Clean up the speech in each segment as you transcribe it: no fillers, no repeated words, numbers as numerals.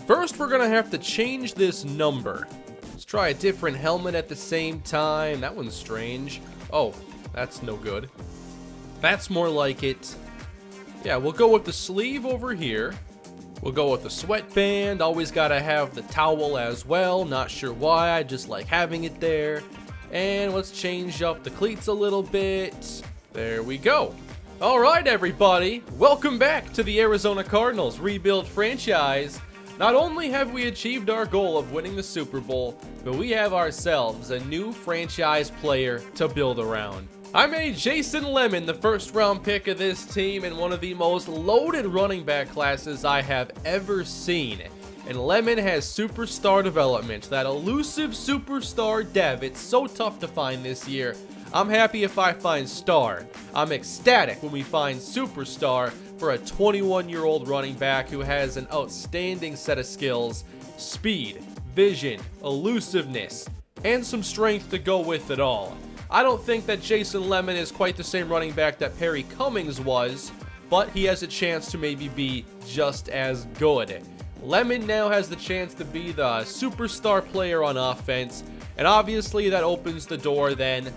First, we're going to have to change this number. Let's try a different helmet at the same time. That one's strange. Oh, that's no good. That's more like it. Yeah, we'll go with the sleeve over here. We'll go with the sweatband. Always got to have the towel as well. Not sure why. I just like having it there. And let's change up the cleats a little bit. There we go. All right, everybody. Welcome back to the Arizona Cardinals rebuild franchise. Not only have we achieved our goal of winning the Super Bowl, but we have ourselves a new franchise player to build around. I made Jason Lemon the first round pick of this team in one of the most loaded running back classes I have ever seen. And Lemon has superstar development, that elusive superstar dev. It's so tough to find this year. I'm happy if I find star. I'm ecstatic when we find superstar for a 21-year-old running back who has an outstanding set of skills, speed, vision, elusiveness, and some strength to go with it all. I don't think that Jason Lemon is quite the same running back that Perry Cummings was, but he has a chance to maybe be just as good. Lemon now has the chance to be the superstar player on offense, and obviously that opens the door then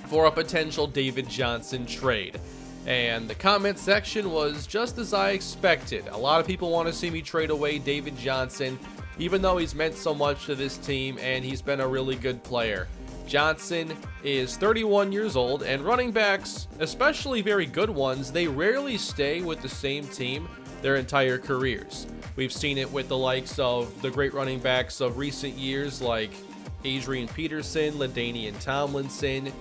for a potential David Johnson trade. And the comment section was just as I expected. A lot of people want to see me trade away David Johnson, even though he's meant so much to this team and he's been a really good player. Johnson is 31 years old, and running backs, especially very good ones, they rarely stay with the same team their entire careers. We've seen it with the likes of the great running backs of recent years like Adrian Peterson, LaDainian Tomlinson,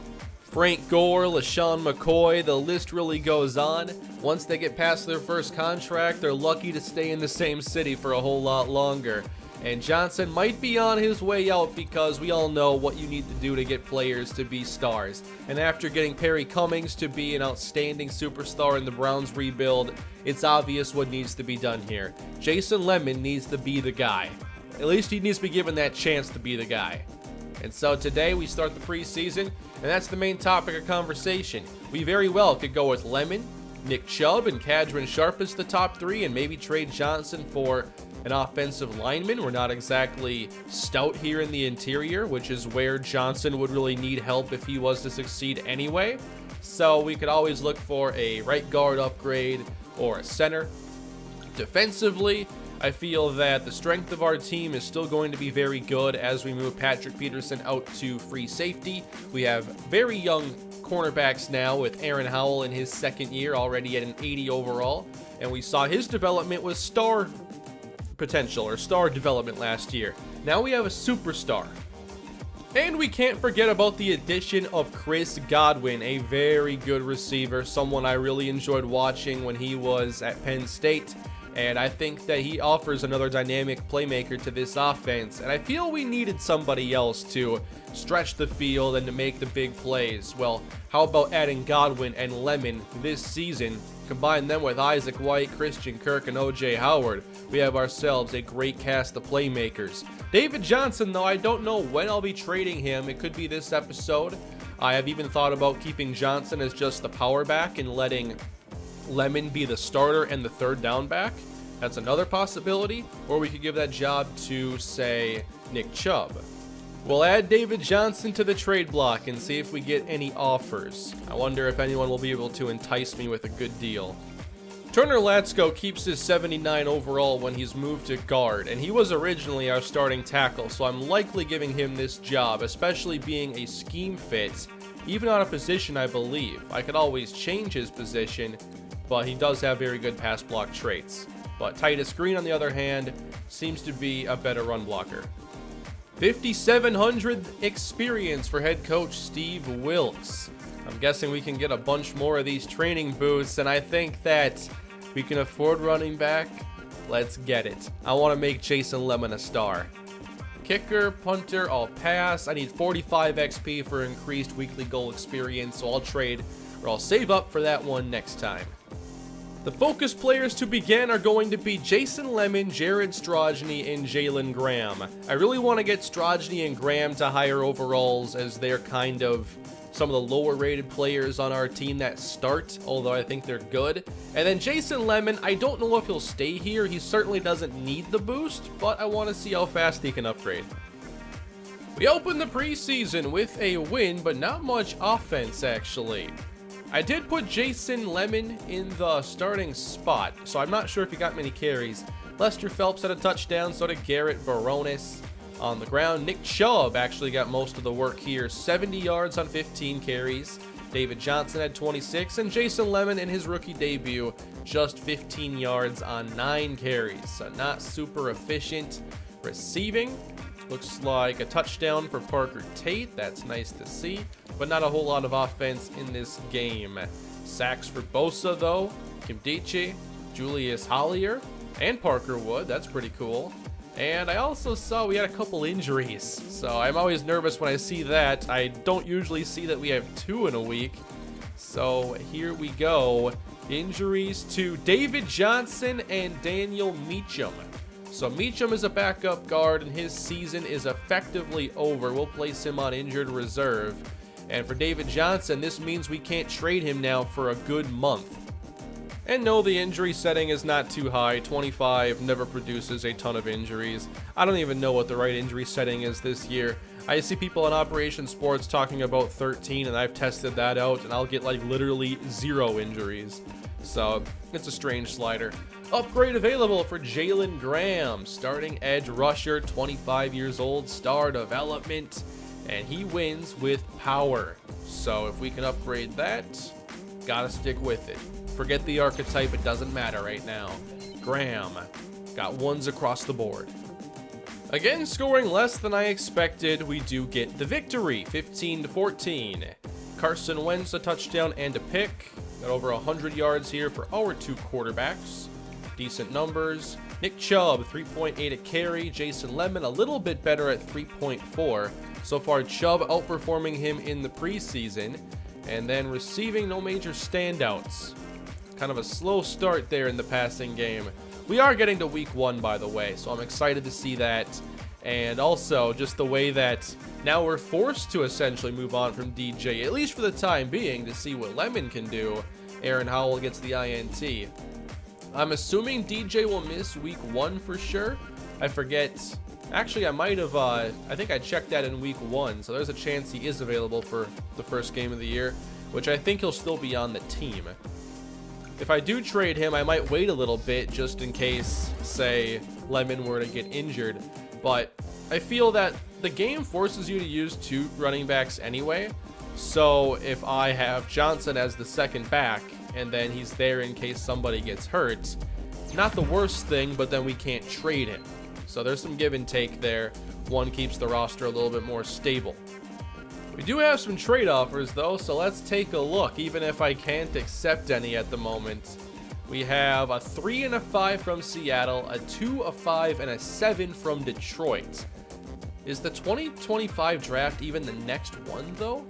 Frank Gore, LaShawn McCoy, the list really goes on. Once they get past their first contract, they're lucky to stay in the same city for a whole lot longer. And Johnson might be on his way out because we all know what you need to do to get players to be stars. And after getting Perry Cummings to be an outstanding superstar in the Browns rebuild, it's obvious what needs to be done here. Jason Lemon needs to be the guy. At least he needs to be given that chance to be the guy. And so today we start the preseason, and that's the main topic of conversation. We very well could go with Lemon, Nick Chubb, and Cadron Sharp as the top three, and maybe trade Johnson for an offensive lineman. We're not exactly stout here in the interior, which is where Johnson would really need help if he was to succeed anyway. So we could always look for a right guard upgrade or a center. Defensively, I feel that the strength of our team is still going to be very good as we move Patrick Peterson out to free safety. We have very young cornerbacks now with Aaron Howell in his second year, already at an 80 overall. And we saw his development with star potential or star development last year. Now we have a superstar. And we can't forget about the addition of Chris Godwin, a very good receiver, someone I really enjoyed watching when he was at Penn State. And I think that he offers another dynamic playmaker to this offense. And I feel we needed somebody else to stretch the field and to make the big plays. Well, how about adding Godwin and Lemon this season? Combine them with Isaac White, Christian Kirk, and O.J. Howard. We have ourselves a great cast of playmakers. David Johnson, though, I don't know when I'll be trading him. It could be this episode. I have even thought about keeping Johnson as just the power back and letting Lemon be the starter and the third down back. That's another possibility. Or we could give that job to, say, Nick Chubb. We'll add David Johnson to the trade block and see if we get any offers. I wonder if anyone will be able to entice me with a good deal. Turner Latsko keeps his 79 overall when he's moved to guard, and he was originally our starting tackle, so I'm likely giving him this job, especially being a scheme fit, even on a position I believe. I could always change his position, but he does have very good pass block traits. But Titus Green, on the other hand, seems to be a better run blocker. 5,700 experience for head coach Steve Wilks. I'm guessing we can get a bunch more of these training booths, and I think that we can afford running back. Let's get it. I want to make Jason Lemon a star. Kicker, punter, I'll pass. I need 45 XP for increased weekly goal experience, so I'll trade, or I'll save up for that one next time. The focus players to begin are going to be Jason Lemon, Jared Strojny, and Jalen Graham. I really want to get Strojny and Graham to higher overalls as they're kind of some of the lower rated players on our team that start, although I think they're good. And then Jason Lemon, I don't know if he'll stay here. He certainly doesn't need the boost, but I want to see how fast he can upgrade. We opened the preseason with a win, but not much offense actually. I did put Jason Lemon in the starting spot, so I'm not sure if he got many carries. Lester Phelps had a touchdown, so did Garrett Barones. On the ground, Nick Chubb actually got most of the work here, 70 yards on 15 carries. David Johnson had 26, and Jason Lemon in his rookie debut, just 15 yards on 9 carries. So not super efficient. Receiving, looks like a touchdown for Parker Tate. That's nice to see, but not a whole lot of offense in this game. Sacks for Bosa, though. Kimdiche, Julius Hollier, and Parker Wood. That's pretty cool. And I also saw we had a couple injuries, so I'm always nervous when I see that. I don't usually see that we have 2 in a week. So here we go. Injuries to David Johnson and Daniel Meacham. So Meacham is a backup guard, and his season is effectively over. We'll place him on injured reserve. And for David Johnson, this means we can't trade him now for a good month. And no, the injury setting is not too high. 25 never produces a ton of injuries. I don't even know what the right injury setting is this year. I see people on Operation Sports talking about 13, and I've tested that out, and I'll get like literally 0 injuries. So it's a strange slider. Upgrade available for Jalen Graham, starting edge rusher, 25 years old, star development, and he wins with power. So if we can upgrade that, gotta stick with it. Forget the archetype, it doesn't matter right now. Graham got 1s across the board. Again, scoring less than I expected, we do get the victory, 15-14. Carson Wentz a touchdown and a pick. Got over 100 yards here for our 2 quarterbacks. Decent numbers. Nick Chubb, 3.8 a carry. Jason Lemon a little bit better at 3.4. So far, Chubb outperforming him in the preseason. And then receiving, no major standouts. Kind of a slow start there in the passing game. We are getting to week 1, by the way, so I'm excited to see that. And also, just the way that now we're forced to essentially move on from DJ, at least for the time being, to see what Lemon can do. Aaron Howell gets the INT. I'm assuming DJ will miss week 1 for sure. I forget. Actually, I might have, I think I checked that in week 1, so there's a chance he is available for the first game of the year, which I think he'll still be on the team. If I do trade him, I might wait a little bit just in case, say, Lemon were to get injured. But I feel that the game forces you to use 2 running backs anyway. So if I have Johnson as the second back, and then he's there in case somebody gets hurt, not the worst thing, but then we can't trade him. So there's some give and take there. One keeps the roster a little bit more stable. We do have some trade offers though, so let's take a look, even if I can't accept any at the moment. We have a 3 and a 5 from Seattle, a 2, a 5, and a 7 from Detroit. Is the 2025 draft even the next one though?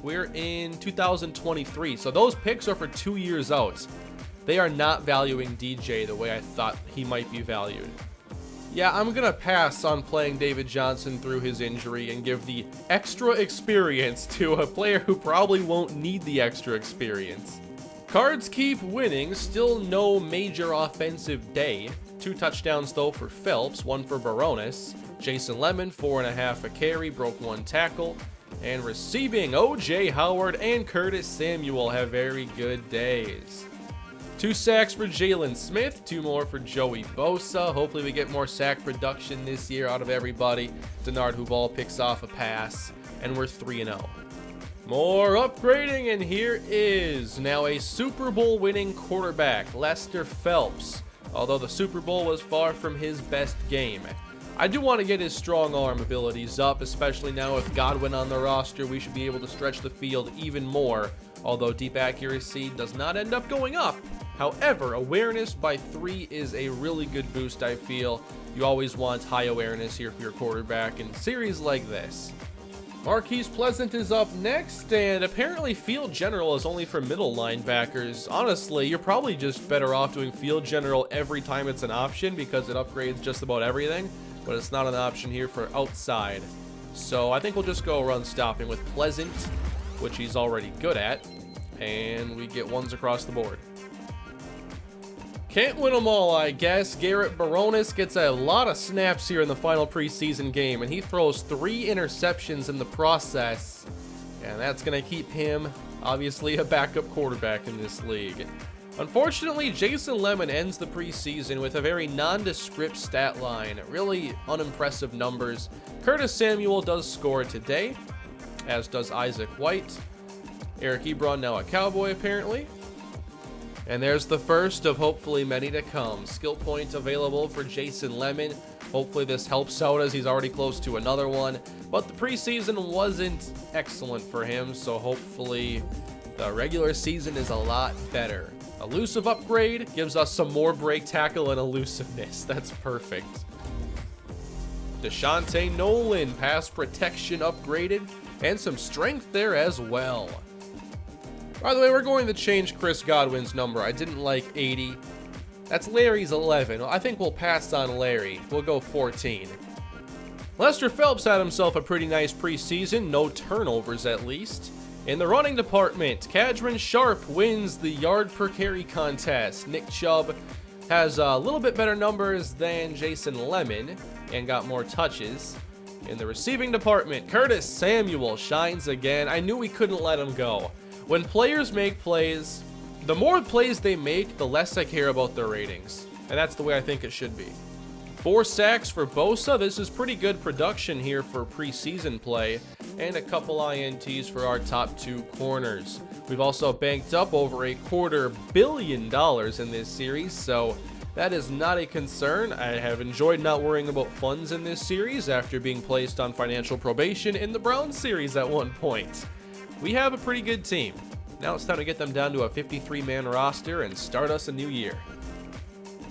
We're in 2023, so those picks are for 2 years out. They are not valuing DJ the way I thought he might be valued. Yeah, I'm going to pass on playing David Johnson through his injury and give the extra experience to a player who probably won't need the extra experience. Cards keep winning, still no major offensive day. 2 touchdowns though for Phelps, 1 for Barones. Jason Lemon, 4.5 a carry, broke 1 tackle. And receiving, O.J. Howard and Curtis Samuel have very good days. 2 sacks for Jalen Smith, 2 more for Joey Bosa. Hopefully we get more sack production this year out of everybody. Denard Huval picks off a pass, and we're 3-0. More upgrading, and here is now a Super Bowl winning quarterback, Lester Phelps. Although the Super Bowl was far from his best game. I do want to get his strong arm abilities up, especially now with Godwin on the roster. We should be able to stretch the field even more, although deep accuracy does not end up going up. However, awareness by 3 is a really good boost, I feel. You always want high awareness here for your quarterback in series like this. Marquise Pleasant is up next, and apparently Field General is only for middle linebackers. Honestly, you're probably just better off doing Field General every time it's an option because it upgrades just about everything, but it's not an option here for outside. So I think we'll just go run stopping with Pleasant. which he's already good at. And we get ones across the board. Can't win them all, I guess. Garrett Baronis gets a lot of snaps here in the final preseason game, and he throws 3 interceptions in the process. And that's going to keep him, obviously, a backup quarterback in this league. Unfortunately, Jason Lemon ends the preseason with a very nondescript stat line. Really unimpressive numbers. Curtis Samuel does score today, as does Isaac White. Eric Ebron now a Cowboy, apparently. And there's the first of hopefully many to come. Skill point available for Jason Lemon. Hopefully this helps out as he's already close to another one. But the preseason wasn't excellent for him, so hopefully the regular season is a lot better. Elusive upgrade gives us some more break tackle and elusiveness. That's perfect. Deshaunte Nolan, pass protection upgraded, and some strength there as well. By the way, we're going to change Chris Godwin's number. I didn't like 80. That's Larry's 11. I think we'll pass on Larry. We'll go 14. Lester Phelps had himself a pretty nice preseason. No turnovers, at least. In the running department, Kadron Sharp wins the yard per carry contest. Nick Chubb has a little bit better numbers than Jason Lemon and got more touches. In the receiving department, Curtis Samuel shines again. I knew we couldn't let him go. When players make plays, the more plays they make, the less I care about their ratings. And that's the way I think it should be. 4 sacks for Bosa. This is pretty good production here for preseason play. And a couple INTs for our top 2 corners. We've also banked up over $250 million in this series, so that is not a concern. I have enjoyed not worrying about funds in this series after being placed on financial probation in the Browns series at one point. We have a pretty good team. Now it's time to get them down to a 53-man roster and start us a new year.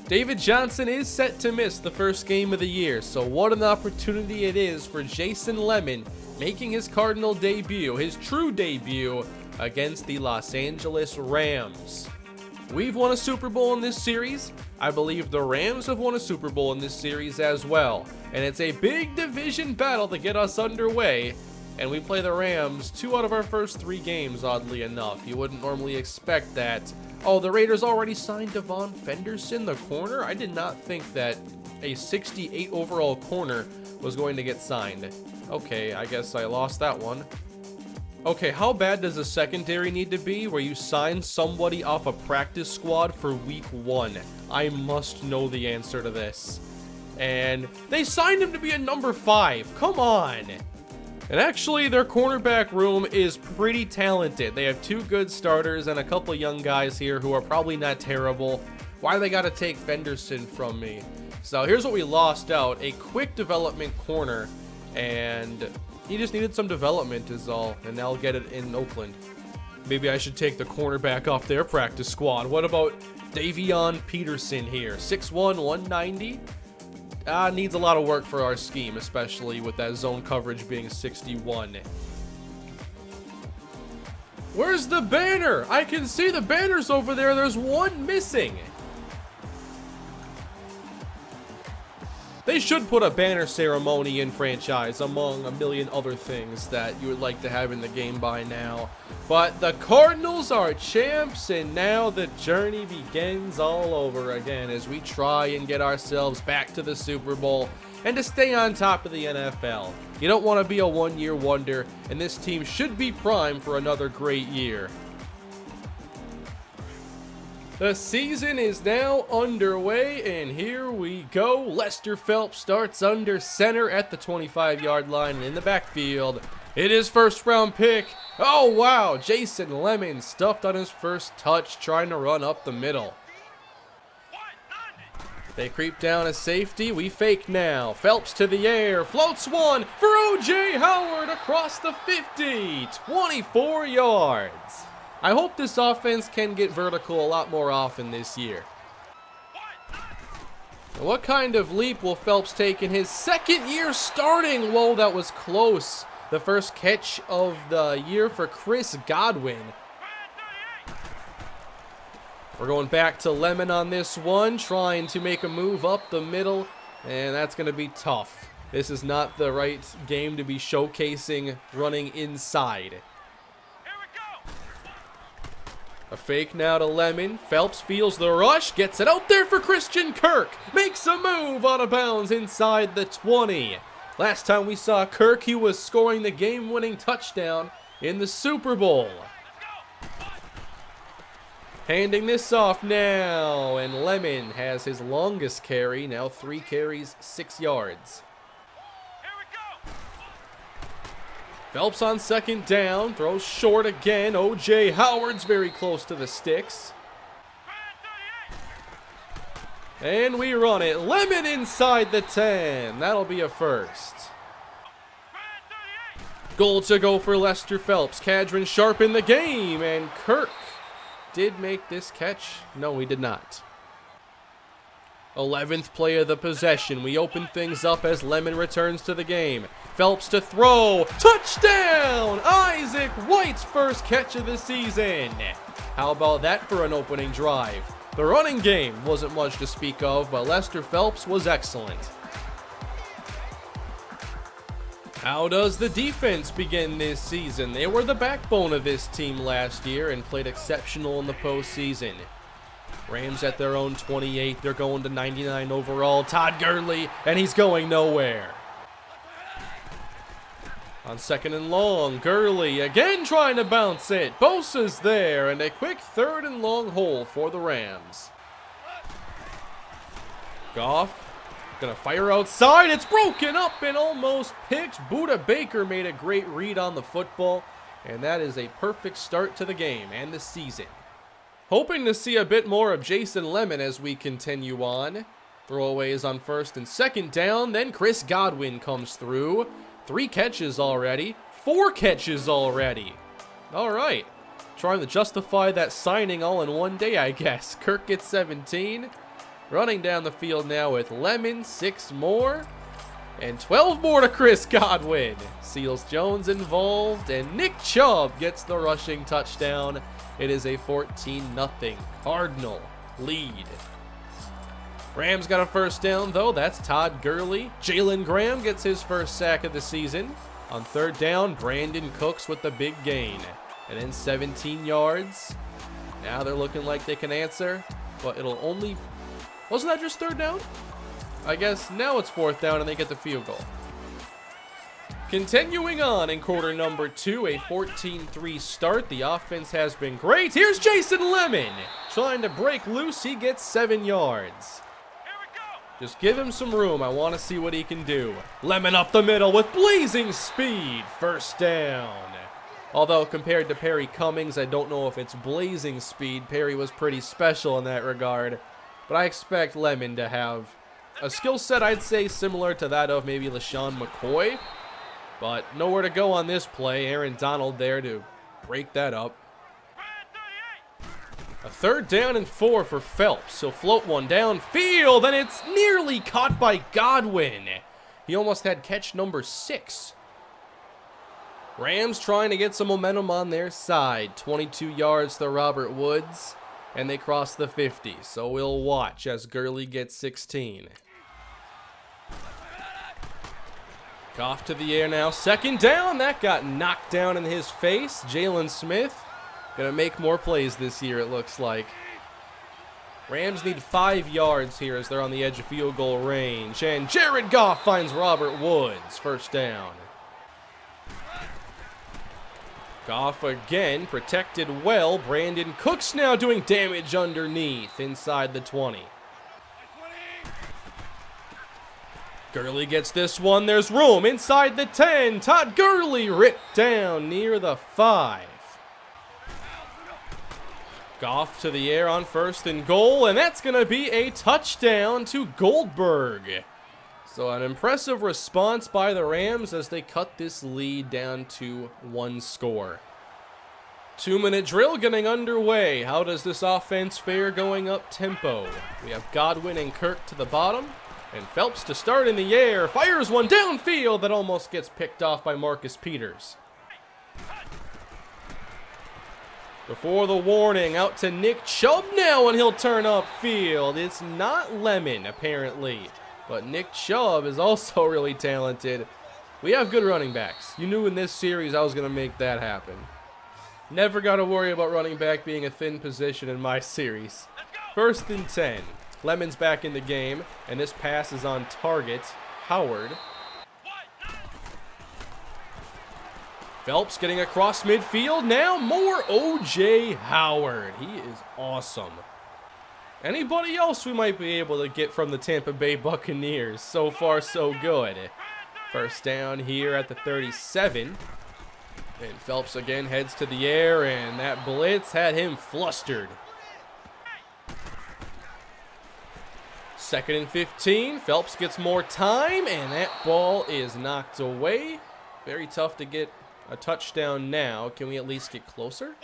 David Johnson is set to miss the first game of the year, so what an opportunity it is for Jason Lemon making his Cardinal debut, his true debut, against the Los Angeles Rams. We've won a Super Bowl in this series. I believe the Rams have won a Super Bowl in this series as well. And it's a big division battle to get us underway. And we play the Rams 2 out of our first 3 games, oddly enough. You wouldn't normally expect that. Oh, the Raiders already signed Devon Fenderson, the corner? I did not think that a 68 overall corner was going to get signed. Okay, I guess I lost that one. Okay, how bad does a secondary need to be where you sign somebody off a practice squad for week 1? I must know the answer to this. And they signed him to be a number 5. Come on. And actually, their cornerback room is pretty talented. They have 2 good starters and a couple young guys here who are probably not terrible. Why do they got to take Fenderson from me? So here's what we lost out. A quick development corner, and he just needed some development is all, and now I'll get it in Oakland. Maybe I should take the cornerback off their practice squad. What about Davion Peterson here? 6'1", 190. Needs a lot of work for our scheme, especially with that zone coverage being 61. Where's the banner? I can see the banners over there. There's one missing. They should put a banner ceremony in franchise, among a million other things that you would like to have in the game by now. But the Cardinals are champs, and now the journey begins all over again as we try and get ourselves back to the Super Bowl and to stay on top of the NFL. You don't want to be a one-year wonder, and this team should be primed for another great year. The season is now underway, and here we go. Lester Phelps starts under center at the 25-yard line, and in the backfield, it is first-round pick. Oh, wow, Jason Lemon stuffed on his first touch, trying to run up the middle. They creep down a safety. We fake now. Phelps to the air, floats one for O.J. Howard across the 50, 24 yards. I hope this offense can get vertical a lot more often this year. What kind of leap will Phelps take in his second year starting? Whoa, that was close. The first catch of the year for Chris Godwin. We're going back to Lemon on this one, trying to make a move up the middle, and that's going to be tough. This is not the right game to be showcasing running inside. A fake now to Lemon. Phelps feels the rush, gets it out there for Christian Kirk. Makes a move out of bounds inside the 20. Last time we saw Kirk, he was scoring the game-winning touchdown in the Super Bowl. Handing this off now, and Lemon has his longest carry, now 3 carries, 6 yards. Phelps on second down, throws short again. O.J. Howard's very close to the sticks. And we run it. Lemon inside the 10. That'll be a first. Goal to go for Lester Phelps. Cadron Sharp in the game, and Kirk did make this catch. No, he did not. 11th play of the possession. We open things up as Lemon returns to the game. Phelps to throw. Touchdown! Isaac White's first catch of the season. How about that for an opening drive? The running game wasn't much to speak of, but Lester Phelps was excellent. How does the defense begin this season? They were the backbone of this team last year and played exceptional in the postseason. Rams at their own 28. They're going to 99 overall. Todd Gurley, and he's going nowhere. On second and long, Gurley again trying to bounce it. Bosa's there, and a quick 3rd and long hole for the Rams. Goff gonna fire outside. It's broken up and almost picked. Budda Baker made a great read on the football, and that is a perfect start to the game and the season. Hoping to see a bit more of Jason Lemon as we continue on. Throwaways on 1st and 2nd down. Then Chris Godwin comes through. 3 catches already. 4 catches already. All right. Trying to justify that signing all in one day, I guess. Kirk gets 17. Running down the field now with Lemon. 6 more. And 12 more to Chris Godwin. Seals Jones involved. And Nick Chubb gets the rushing touchdown. It is a 14-0 Cardinal lead. Rams got a first down, though. That's Todd Gurley. Jalen Graham gets his first sack of the season. On 3rd down, Brandon Cooks with the big gain. And then 17 yards. Now they're looking like they can answer, but it'll only... Wasn't that just 3rd down? I guess now it's 4th down and they get the field goal. Continuing on in quarter number 2, a 14-3 start. The offense has been great. Here's Jason Lemon. Trying to break loose. He gets 7 yards. Just give him some room. I want to see what he can do. Lemon up the middle with blazing speed. First down. Although compared to Perry Cummings, I don't know if it's blazing speed. Perry was pretty special in that regard. But I expect Lemon to have a skill set I'd say similar to that of maybe LaShawn McCoy. But nowhere to go on this play. Aaron Donald there to break that up. A 3rd down and 4 for Phelps. He'll float one downfield, and it's nearly caught by Godwin. He almost had catch number 6. Rams trying to get some momentum on their side. 22 yards to Robert Woods, and they cross the 50. So we'll watch as Gurley gets 16. Off to the air now. 2nd down. That got knocked down in his face. Jalen Smith gonna make more plays this year, it looks like. Rams need 5 yards here as they're on the edge of field goal range. And Jared Goff finds Robert Woods. First down. Goff again, protected well. Brandon Cooks now doing damage underneath inside the 20. Gurley gets this one. There's room inside the 10. Todd Gurley ripped down near the 5. Goff to the air on 1st and goal, and that's going to be a touchdown to Goldberg. So an impressive response by the Rams as they cut this lead down to 1 score. 2-minute drill getting underway. How does this offense fare going up tempo? We have Godwin and Kirk to the bottom, and Phelps to start in the air. Fires one downfield that almost gets picked off by Marcus Peters. Before the warning, out to Nick Chubb now, and he'll turn upfield. It's not Lemon, apparently, but Nick Chubb is also really talented. We have good running backs. You knew in this series I was going to make that happen. Never got to worry about running back being a thin position in my series. 1st and 10. Lemon's back in the game, and this pass is on target. Howard. Phelps getting across midfield. Now more O.J. Howard. He is awesome. Anybody else we might be able to get from the Tampa Bay Buccaneers? So far, so good. 1st down here at the 37. And Phelps again heads to the air, and that blitz had him flustered. 2nd and 15. Phelps gets more time, and that ball is knocked away. Very tough to get a touchdown now. Can we at least get closer?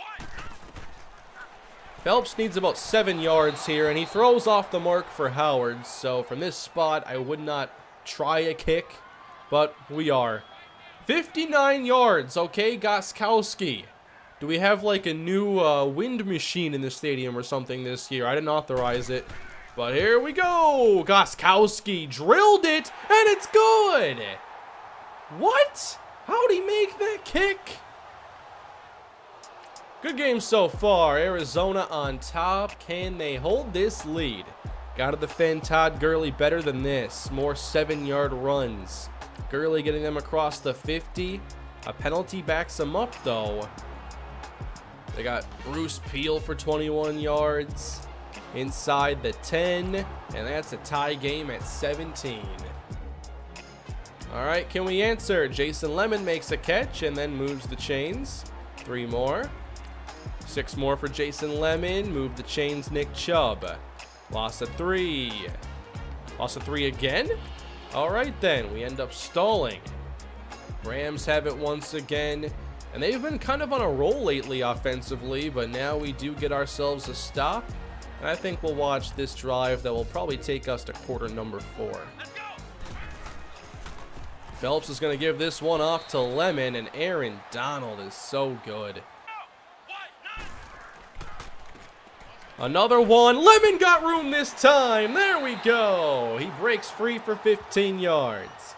Phelps needs about 7 yards here, and he throws off the mark for Howard. So from this spot, I would not try a kick, but we are. 59 yards, okay, Gostkowski. Do we have like a new wind machine in the stadium or something this year? I didn't authorize it, but here we go. Gostkowski drilled it, and it's good. What? How'd he make that kick? Good game so far. Arizona on top. Can they hold this lead? Got to defend Todd Gurley better than this. More 7-yard runs. Gurley getting them across the 50. A penalty backs them up, though. They got Bruce Peal for 21 yards. Inside the 10. And that's a tie game at 17. All right, can we answer? Jason Lemon makes a catch and then moves the chains. 3 more. 6 more for Jason Lemon. Move the chains, Nick Chubb. Loss of 3. Loss of 3 again? All right, then. We end up stalling. Rams have it once again. And they've been kind of on a roll lately offensively, but now we do get ourselves a stop. And I think we'll watch this drive that will probably take us to quarter number 4. Phelps is going to give this one off to Lemon, and Aaron Donald is so good. Another one. Lemon got room this time. There we go. He breaks free for 15 yards.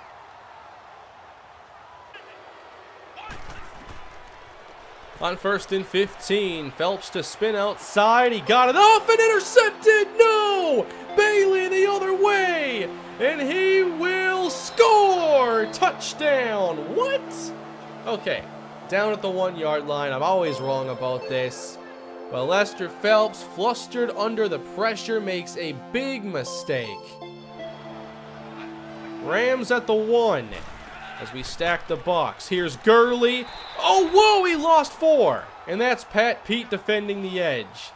On 1st and 15, Phelps to spin outside. He got it off and intercepted. No! Bailey the other way. And he will score. Touchdown. What? Okay. Down at the 1-yard line. I'm always wrong about this. But Lester Phelps, flustered under the pressure, makes a big mistake. Rams at the 1 as we stack the box. Here's Gurley. Oh, whoa, he lost 4. And that's Pat Pete defending the edge.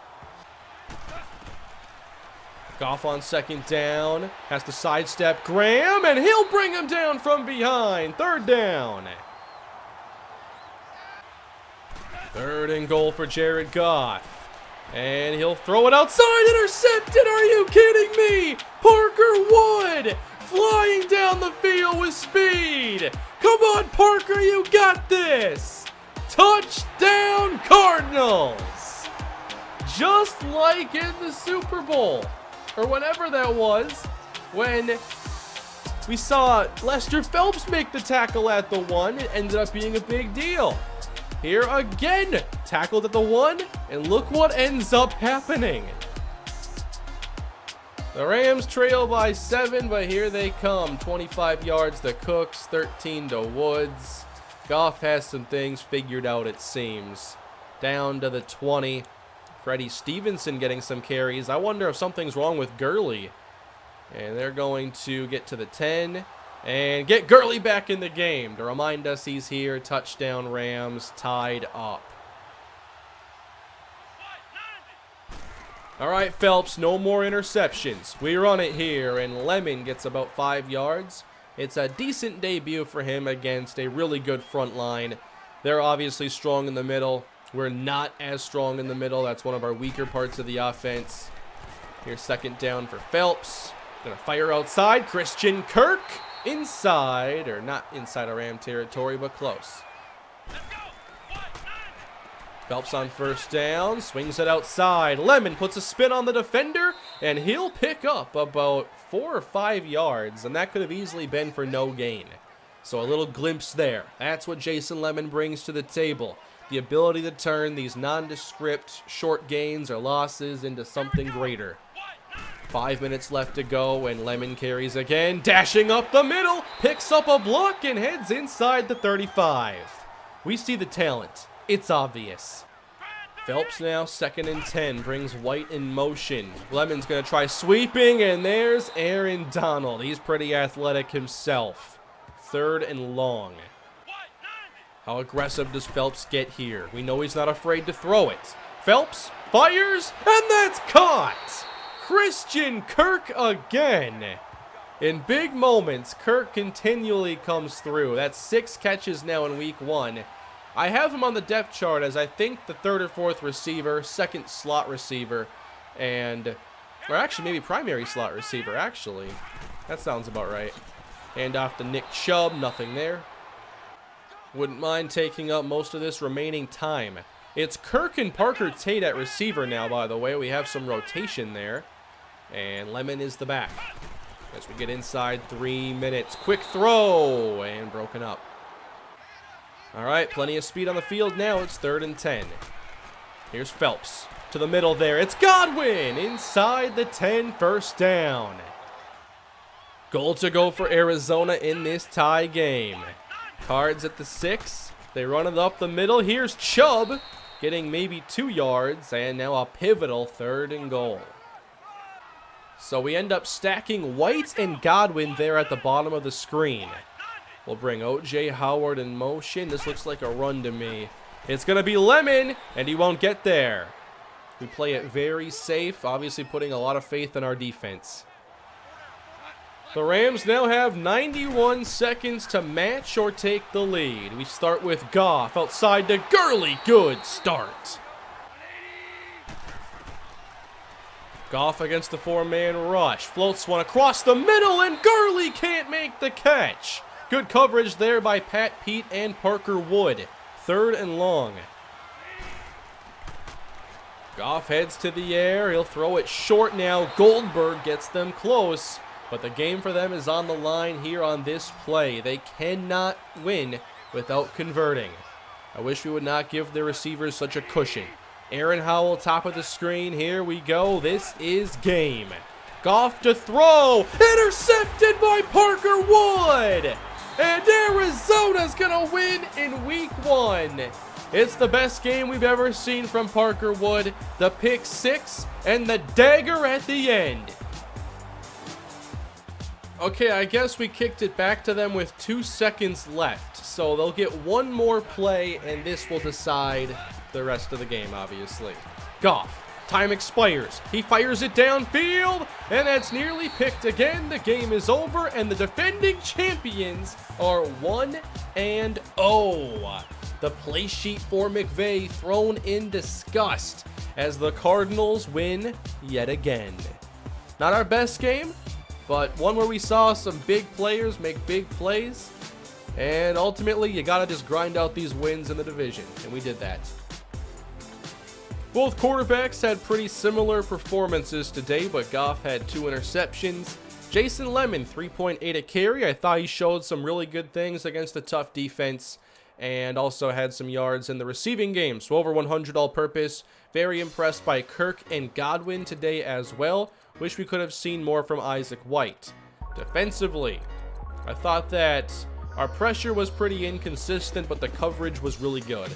Goff on 2nd down. Has to sidestep Graham, and he'll bring him down from behind. 3rd down. 3rd and goal for Jared Goff. And he'll throw it outside. Intercepted. Are you kidding me? Parker Wood flying down the field with speed. Come on, Parker. You got this. Touchdown, Cardinals. Just like in the Super Bowl. Or whenever that was. When we saw Lester Phelps make the tackle at the 1. It ended up being a big deal. Here again, tackled at the 1, and look what ends up happening. The Rams trail by 7, but here they come. 25 yards to Cooks, 13 to Woods. Goff has some things figured out, it seems. Down to the 20. Freddie Stevenson getting some carries. I wonder if something's wrong with Gurley. And they're going to get to the 10. And get Gurley back in the game to remind us he's here. Touchdown Rams, tied up. All right, Phelps, no more interceptions. We run it here, and Lemon gets about 5 yards. It's a decent debut for him against a really good front line. They're obviously strong in the middle. We're not as strong in the middle. That's one of our weaker parts of the offense. Here's 2nd down for Phelps. Gonna fire outside. Christian Kirk. Inside, or not inside of Ram territory, but close. Phelps on 1st down, swings it outside. Lemon puts a spin on the defender, and he'll pick up about 4 or 5 yards, and that could have easily been for no gain. So a little glimpse there. That's what Jason Lemon brings to the table. the ability to turn these nondescript short gains or losses into something greater. 5 minutes left to go, and Lemon carries again, dashing up the middle, picks up a block, and heads inside the 35. We see the talent. It's obvious. Phelps now, 2nd and 10, brings White in motion. Lemon's going to try sweeping, and there's Aaron Donald. He's pretty athletic himself. 3rd and long. How aggressive does Phelps get here? We know he's not afraid to throw it. Phelps fires, and that's caught! Christian Kirk again. In big moments, Kirk continually comes through. That's 6 catches now in week 1. I have him on the depth chart as I think the 3rd or 4th receiver, 2nd slot receiver, or actually maybe primary slot receiver, actually. That sounds about right. Hand off to Nick Chubb, nothing there. Wouldn't mind taking up most of this remaining time. It's Kirk and Parker Tate at receiver now, by the way. We have some rotation there. And Lemon is the back. As we get inside 3 minutes. Quick throw, and broken up. All right, plenty of speed on the field now. It's 3rd and 10. Here's Phelps to the middle there. It's Godwin inside the 10, 1st down. Goal to go for Arizona in this tie game. Cards at the 6. They run it up the middle. Here's Chubb getting maybe 2 yards, and now a pivotal 3rd and goal. So we end up stacking White and Godwin there at the bottom of the screen. We'll bring O.J. Howard in motion. This looks like a run to me. It's going to be Lemon, and he won't get there. We play it very safe, obviously putting a lot of faith in our defense. The Rams now have 91 seconds to match or take the lead. We start with Goff outside to Gurley. Good start. Goff against the 4-man rush. Floats one across the middle, and Gurley can't make the catch. Good coverage there by Pat Pete and Parker Wood. 3rd and long. Goff heads to the air. He'll throw it short now. Goldberg gets them close, but the game for them is on the line here on this play. They cannot win without converting. I wish we would not give their receivers such a cushion. Aaron Howell, top of the screen. Here we go. This is game. Goff to throw. Intercepted by Parker Wood. And Arizona's going to win in week 1. It's the best game we've ever seen from Parker Wood. The pick 6 and the dagger at the end. Okay, I guess we kicked it back to them with 2 seconds left. So they'll get one more play, and this will decide the rest of the game, obviously. Goff. Time expires. He fires it downfield, and that's nearly picked again. The game is over, and the defending champions are 1-0. The play sheet for McVay thrown in disgust as the Cardinals win yet again. Not our best game, but one where we saw some big players make big plays, and ultimately you gotta just grind out these wins in the division, and we did that. Both quarterbacks had pretty similar performances today, but Goff had 2 interceptions. Jason Lemon, 3.8 a carry. I thought he showed some really good things against a tough defense, and also had some yards in the receiving game, so over 100 all-purpose. Very impressed by Kirk and Godwin today as well. Wish we could have seen more from Isaac White. Defensively, I thought that our pressure was pretty inconsistent, but the coverage was really good.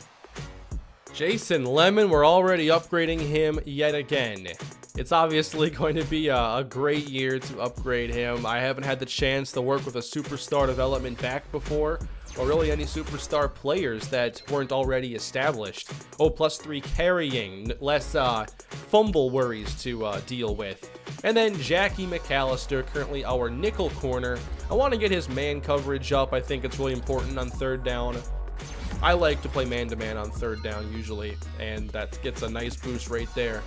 Jason Lemon, we're already upgrading him yet again. It's obviously going to be a great year to upgrade him. I haven't had the chance to work with a superstar development back before, or really any superstar players that weren't already established. Oh, +3 carrying, less fumble worries to deal with. And then Jackie McAllister, currently our nickel corner. I want to get his man coverage up. I think it's really important on 3rd down. I like to play man-to-man on 3rd down usually, and that gets a nice boost right there.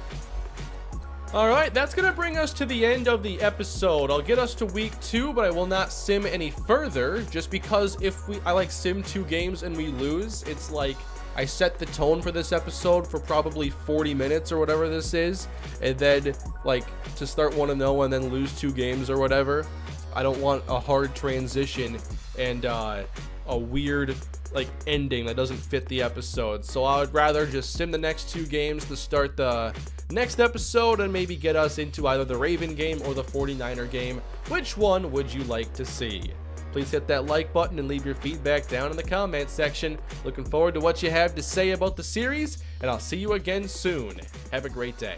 Alright, that's going to bring us to the end of the episode. I'll get us to week 2, but I will not sim any further, just because if I like sim 2 games and we lose, it's like I set the tone for this episode for probably 40 minutes or whatever this is, and then like to start 1-0 and then lose 2 games or whatever. I don't want a hard transition and a weird like ending that doesn't fit the episode. So I would rather just sim the next 2 games to start the next episode and maybe get us into either the Raven game or the 49er game. Which one would you like to see? Please hit that like button and leave your feedback down in the comment section. Looking forward to what you have to say about the series, and I'll see you again soon. Have a great day.